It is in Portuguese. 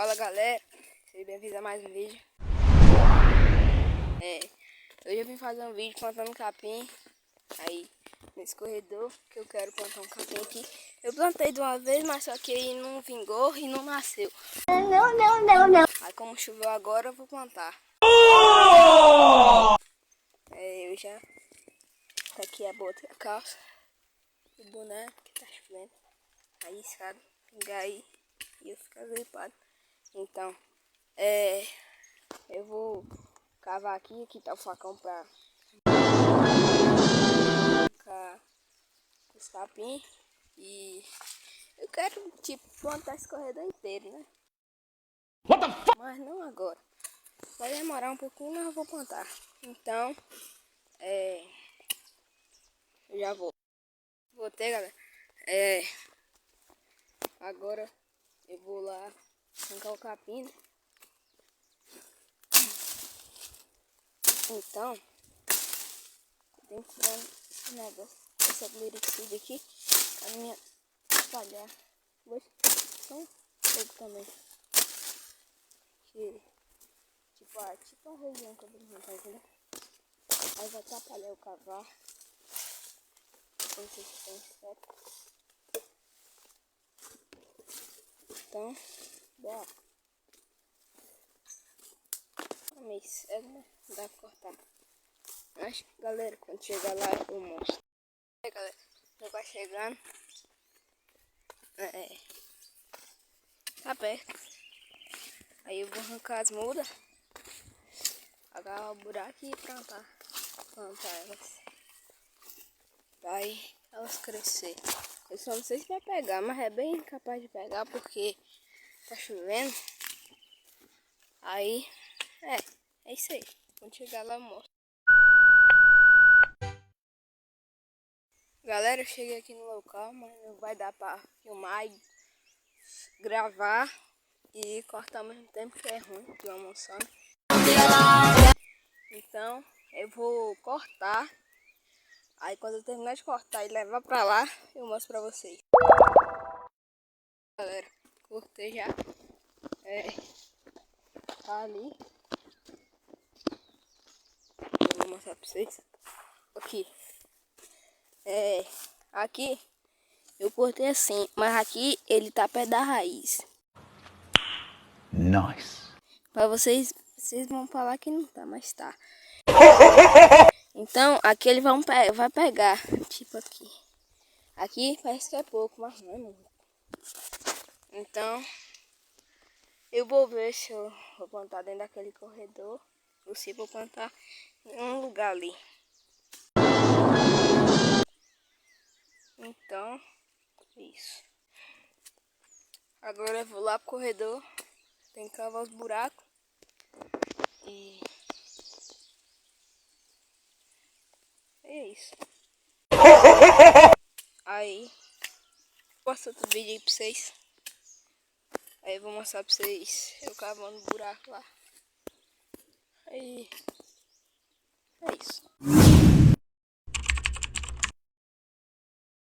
Fala galera, sejam bem-vindos a mais um vídeo. Hoje eu vim fazer um vídeo plantando capim aí nesse corredor, que eu quero plantar um capim aqui. Eu plantei de uma vez, mas só que aí não vingou e não nasceu. Não. Aí como choveu agora, eu vou plantar. Eu já... Tá aqui a bota, a calça, o boné que tá chovendo. Aí escada, pingar aí e eu ficar gripado. Então, eu vou cavar aqui tá o facão pra ficar os capim. E eu quero, tipo, plantar esse corredor inteiro, né? Mas não agora. Vai demorar um pouquinho, mas eu vou plantar. Então, eu já vou. Voltei, galera. Agora eu vou lá arrancar o capim, né? Então, tem que tirar esse negócio, essa glericida aqui, pra minha espalhar. Vou tão pouco também. Tipo a região que eu vou arrancar, entendeu? Aí vai atrapalhar o cavar. Certo? Então, bora. Meio cego, né? Não dá pra cortar. Mas, galera, quando chegar lá eu mostro. Galera, já vai chegando. Tá perto. Aí eu vou arrancar as mudas, agarrar o buraco e plantar elas. Vai elas crescer. Eu só não sei se vai pegar, mas é bem capaz de pegar porque tá chovendo. Aí, é isso aí. Quando chegar lá eu mostro. Galera, eu cheguei aqui no local, mas não vai dar pra filmar e gravar e cortar ao mesmo tempo, que é ruim, que eu almoçando. Então, eu vou cortar. Aí quando eu terminar de cortar e levar pra lá, eu mostro pra vocês. Galera, cortei já. Tá ali. Eu vou mostrar pra vocês. Aqui. Aqui eu cortei assim, mas aqui ele tá perto da raiz. Nice. Pra vocês vão falar que não tá, mas tá. Então aqui ele vai pegar, tipo aqui. Aqui parece que é pouco, mas não é muito. Então eu vou ver se eu vou plantar dentro daquele corredor. Ou se vou plantar em um lugar ali. Então, isso. Agora eu vou lá pro corredor. Tem que cavar os buracos. E é isso. Aí, vou mostrar outro vídeo aí pra vocês. Aí eu vou mostrar pra vocês eu cavando buraco lá. Aí, é isso.